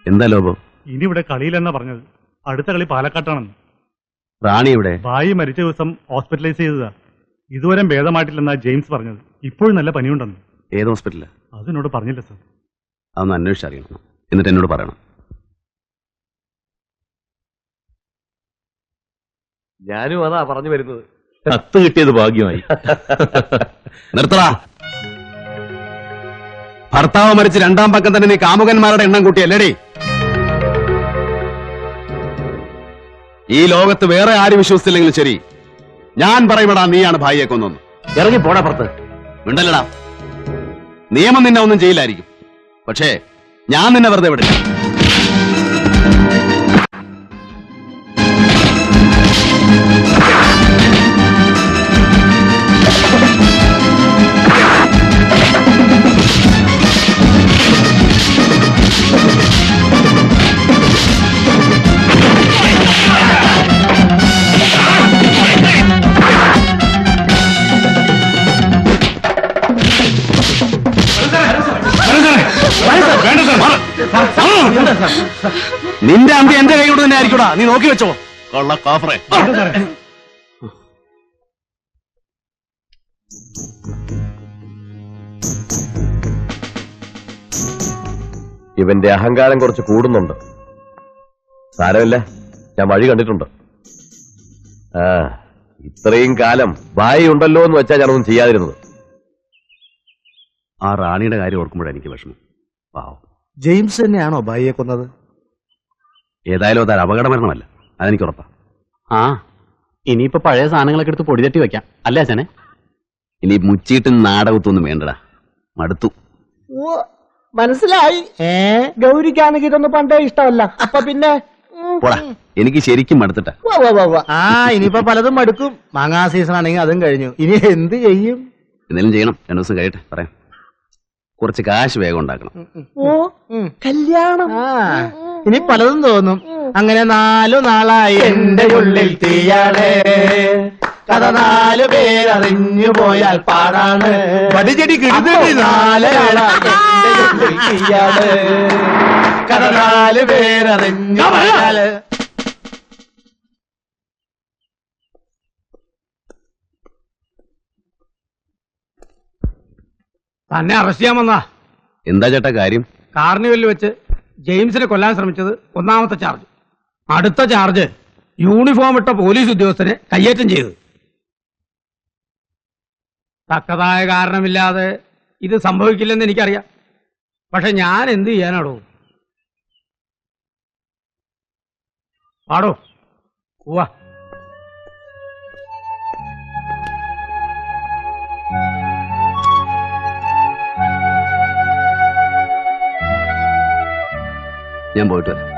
എന്താ ലോബോ? ഇനി ഇവിടെ കളിയിലെന്നാ പറഞ്ഞത്. അടുത്ത കളി പാലക്കാട്ടാണെന്ന്. റാണി ഇവിടെ? ഭായി മരിച്ച ദിവസം ഹോസ്പിറ്റലൈസ് ചെയ്തതാ. ഇതുവരെ ഭേദമായിട്ടില്ലെന്നാ ജെയിംസ് പറഞ്ഞത്. ഇപ്പോഴും നല്ല പനിയുണ്ടെന്ന്. ഏത് ഹോസ്പിറ്റലാ? അതിനോട് പറഞ്ഞില്ല സർ. അതൊന്ന് അന്വേഷിച്ചറിയണം, എന്നിട്ട് എന്നോട് പറയണം. ഞാനും അതാ പറഞ്ഞു വരുന്നത്. കത്ത് കിട്ടിയത് ഭാഗ്യമായി. നിർത്തടാ. ഭർത്താവ് മരിച്ച് രണ്ടാം പക്കം തന്നെ നീ കാമുകന്മാരുടെ എണ്ണം കൂട്ടിയല്ലേടി? ഈ ലോകത്ത് വേറെ ആരും വിശ്വസിച്ചില്ലെങ്കിലും ശരി, ഞാൻ പറയുമ്പടാ നീയാണ് ഭായിയെ കൊന്നൊന്ന്. ഇറങ്ങി പോടാ പുറത്ത്. മിണ്ടല്ലടാ. നിയമം നിന്നെ ഒന്നും ചെയ്യില്ലായിരിക്കും, പക്ഷേ ഞാൻ നിന്നെ വെറുതെ വിടില്ല. നിന്റെ അമ്പി എന്റെ കൈ കൊണ്ട് തന്നെ ആയിരിക്കൂടാ, നീ നോക്കി വെച്ചോ. കൊള്ള കാഫറേ. ഇവന്റെ അഹങ്കാരം കുറച്ച് കൂടുന്നുണ്ട്. സാരമില്ല, ഞാൻ വഴി കണ്ടിട്ടുണ്ട്. ഇത്രയും കാലം ഭായി ഉണ്ടല്ലോ എന്ന് വെച്ചാൽ ഞാനൊന്നും ചെയ്യാതിരുന്നത്. ആ റാണിയുടെ കാര്യം ഓർക്കുമ്പോഴാണ് എനിക്ക് വിഷമം. പാവം. ജെയിംസ് തന്നെയാണോ ഭായിയെ കൊന്നത്? ഏതായാലും അതൊരു അപകടമരണമല്ല, അതെനിക്ക് ഉറപ്പാ. ആ, ഇനിയിപ്പോ പഴയ സാധനങ്ങളൊക്കെ എടുത്ത് പൊടി തട്ടി വെക്കാം അല്ലേ അച്ഛനെ? ഇനി മുച്ചീട്ടും നാടകത്തൊന്നും വേണ്ടടാ, മടുത്തു. മനസ്സിലായി. ഗൗരിക്കാണെങ്കിൽ ഇതൊന്നും പണ്ടേ ഇഷ്ടമല്ല. അപ്പൊ പിന്നെ പോടാ, എനിക്ക് ശരിക്കും മടുത്തിട്ടാ. ഇനിയിപ്പോ പലതും മടുക്കും. മാങ്ങാ സീസൺ ആണെങ്കിൽ അതും കഴിഞ്ഞു. ഇനി എന്ത് ചെയ്യും? എന്തെങ്കിലും ചെയ്യണം. 2 ദിവസം കഴിയട്ടെ, പറയാം. കുറച്ച് കാശ് വേഗം ഉണ്ടാക്കണം. കല്യാണം. ഇനി പലതും തോന്നും. അങ്ങനെ 4 നാളായി എന്റെ ഉള്ളിൽ തീയാണ്. കഥ 4 പേരറിഞ്ഞു പോയാൽ പാടാണ്. പടിചെടി കിടന്നിട്ട് 4 നാളായി എന്റെ ഉള്ളിൽ തീയാണ്. കഥ 4 പേരറിഞ്ഞു പോയാൽ. തന്നെ അറസ്റ്റ് ചെയ്യാൻ വന്നാ. എന്താ ചേട്ടാ കാര്യം? കാർണിവലിൽ വെച്ച് ജെയിംസിനെ കൊല്ലാൻ ശ്രമിച്ചത് 1ാമത്തെ ചാർജ്. അടുത്ത ചാർജ് യൂണിഫോം ഇട്ട പോലീസ് ഉദ്യോഗസ്ഥനെ കയ്യേറ്റം ചെയ്തു. തക്കതായ കാരണമില്ലാതെ ഇത് സംഭവിക്കില്ലെന്ന് എനിക്കറിയാം. പക്ഷെ ഞാൻ എന്ത് ചെയ്യാനാടോ? പാടോ പോവാ. ഞാൻ പോയിട്ട് വരാം.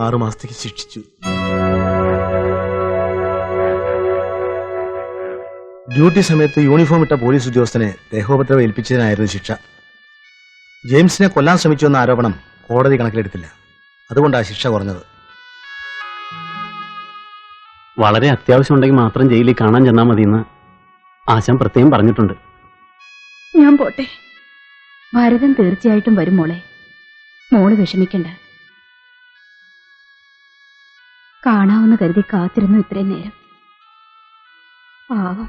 ആറ് മാസത്തേക്ക് ശിക്ഷിച്ചു. ഡ്യൂട്ടി സമയത്ത് യൂണിഫോം ഇട്ട പോലീസ് ഉദ്യോഗസ്ഥനെ ദേഹോപദ്രവം ഏൽപ്പിച്ചതിനായിരുന്നു ശിക്ഷ. ജെയിംസിനെ കൊല്ലാൻ ശ്രമിച്ചു എന്ന ആരോപണം കോടതി കണക്കിലെടുത്തില്ല. അതുകൊണ്ടാണ് ശിക്ഷ കുറഞ്ഞത്. വളരെ അത്യാവശ്യം ഉണ്ടെങ്കിൽ മാത്രം ജയിലിൽ കാണാൻ ചെന്നാൽ മതിയെന്ന് ആശാൻ പ്രത്യേകം പറഞ്ഞിട്ടുണ്ട്. ഞാൻ പോട്ടെ. ഭരതൻ തീർച്ചയായിട്ടും വരും മോളെ. മോള് വിഷമിക്കണ്ട. കാണാവുന്ന കരുതി കാത്തിരുന്നു ഇത്രയും നേരം. പാവം.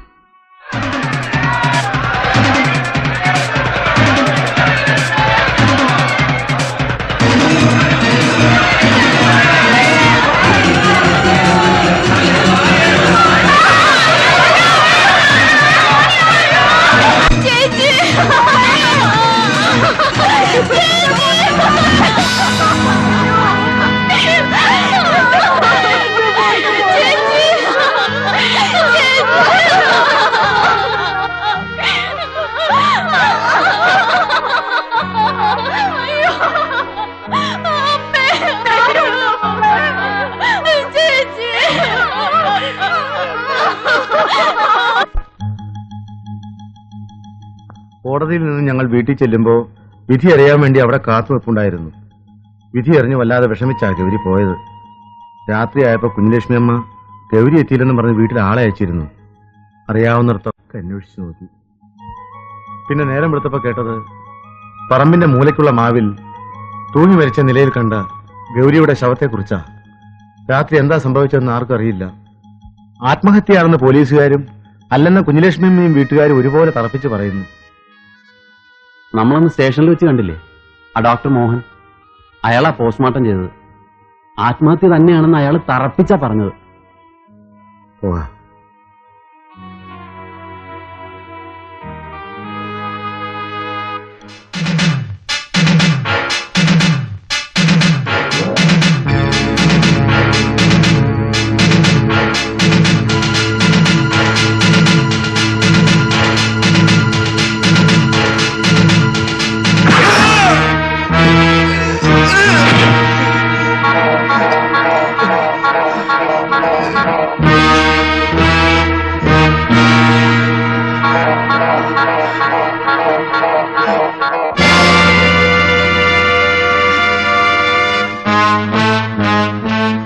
കോടതിയിൽ നിന്ന് ഞങ്ങൾ വീട്ടിൽ ചെല്ലുമ്പോൾ വിധി അറിയാൻ വേണ്ടി അവിടെ കാത്തുവെപ്പുണ്ടായിരുന്നു. വിധി അറിഞ്ഞ് വല്ലാതെ വിഷമിച്ചാ ഗൗരി പോയത്. രാത്രിയായപ്പോൾ കുഞ്ഞലക്ഷ്മി അമ്മ ഗൗരി എത്തിയില്ലെന്ന് പറഞ്ഞ് വീട്ടിൽ ആളെ അയച്ചിരുന്നു. അറിയാവുന്നിടത്തൊക്കെ അന്വേഷിച്ചു നോക്കി. പിന്നെ നേരം വെളുത്തപ്പോൾ കേട്ടത് പറമ്പിന്റെ മൂലയ്ക്കുള്ള മാവിൽ തൂങ്ങി മരിച്ച നിലയിൽ കണ്ട ഗൗരിയുടെ ശവത്തെക്കുറിച്ചാ. രാത്രി എന്താ സംഭവിച്ചതെന്ന് ആർക്കും അറിയില്ല. ആത്മഹത്യയാണെന്ന് പോലീസുകാരും അല്ലെന്ന കുഞ്ഞലക്ഷ്മിയമ്മയും വീട്ടുകാരും ഒരുപോലെ തറപ്പിച്ച് പറയുന്നു. നമ്മളന്ന് സ്റ്റേഷനിൽ വെച്ച് കണ്ടില്ലേ ആ ഡോക്ടർ മോഹൻ? അയാളാ പോസ്റ്റ്മോർട്ടം ചെയ്തത്. ആത്മഹത്യ തന്നെയാണെന്ന് അയാൾ തറപ്പിച്ചാ പറഞ്ഞത്. പോകാം.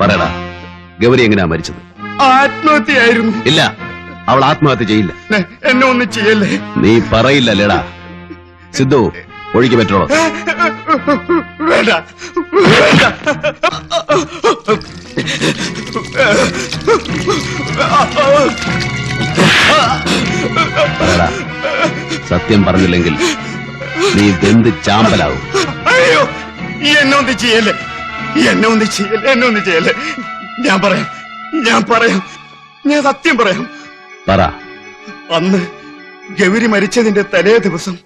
പറയടാ, ഗൗരി എങ്ങനെയാ മരിച്ചത്? ആത്മഹത്യയായിരുന്നു. ഇല്ല, അവൾ ആത്മഹത്യ ചെയ്യില്ല. എന്നെ ഒന്നും ചെയ്യല്ലേ. നീ പറയില്ലല്ലേടാ. സിദ്ധു, ഒഴുകി പറ്റോ? വേണ്ട വേണ്ട. പറയടാ, സത്യം പറഞ്ഞില്ലെങ്കിൽ നീ വെന്ത് ചാമ്പലാവും. അയ്യോ, എന്നെ ഒന്നും ചെയ്യല്ലേ, എന്നെ ഒന്നും ചെയ്യല്ലേ, എന്നെ ഒന്നും ചെയ്യല്ലേ. ഞാൻ പറയാം, ഞാൻ സത്യം പറയാം. പറ. അന്ന് ഗൗരി മരിച്ചതിന്റെ തലേ ദിവസം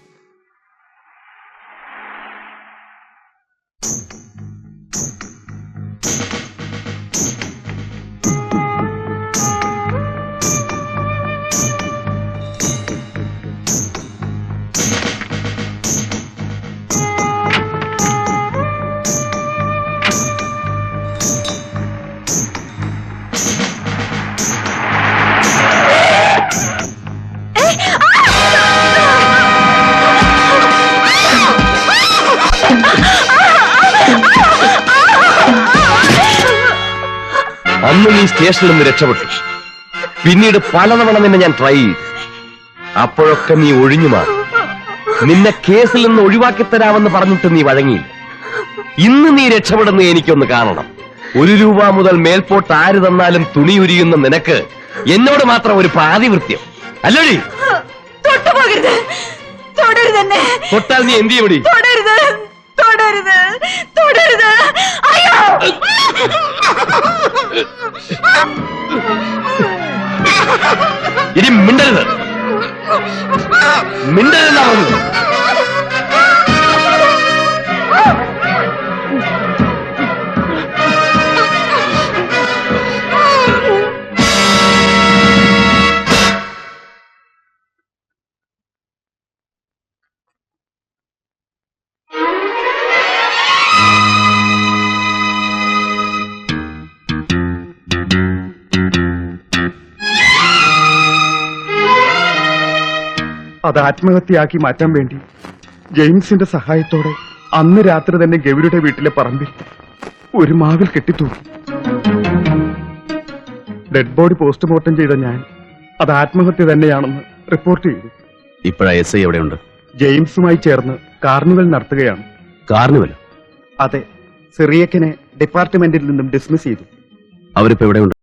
അന്ന് നീ സ്റ്റേഷനിൽ നിന്ന് രക്ഷപ്പെട്ടു. പിന്നീട് പലതവണ നിന്നെ ഞാൻ ട്രൈ ചെയ്തു. അപ്പോഴൊക്കെ നീ ഒഴിഞ്ഞു മാറി. നിന്നെ കേസിൽ നിന്ന് ഒഴിവാക്കി തരാമെന്ന് പറഞ്ഞിട്ട് നീ വഴങ്ങിയില്ല. ഇന്ന് നീ രക്ഷപ്പെടുന്ന എനിക്കൊന്ന് കാണണം. 1 രൂപ മുതൽ മേൽപോട്ട് ആര് തന്നാലും തുണി ഉരിയുന്ന നിനക്ക് എന്നോട് മാത്രം ഒരു പാതിവൃത്യം അല്ലടി? തൊട്ടുപോകരുത്, തൊടരുതെന്നെ. തൊട്ടാൽ നീ എന്ത് ചെയ്യടി? തൊടരുത്, തൊടരുത്, തൊടരുത്. അയ്യോ, ഇനി മിണ്ടരുത്, മിണ്ടരുതെന്നാ പറഞ്ഞത്. അത് ആത്മഹത്യയാക്കി മാറ്റാൻ വേണ്ടി ജെയിംസിന്റെ സഹായത്തോടെ അന്ന് രാത്രി തന്നെ ഗൗരിയുടെ വീട്ടിലെ പറമ്പിൽ ഒരു മാവിൽ കെട്ടിത്തൂക്കി. ഡെഡ് ബോഡി പോസ്റ്റ്മോർട്ടം ചെയ്ത ഞാൻ അത് ആത്മഹത്യ തന്നെയാണെന്ന് റിപ്പോർട്ട് ചെയ്തു. ഇപ്പോഴാ എസ് ഐ എവിടെയുണ്ട്? ജെയിംസുമായി ചേർന്ന് കാർണിവൽ നടത്തുകയാണ്. കാർണിവൽ? അതെ, സിറിയക്കിനെ ഡിപ്പാർട്ട്മെന്റിൽ നിന്നും ഡിസ്മിസ് ചെയ്തു. അവരിപ്പോ എവിടെയുണ്ട്?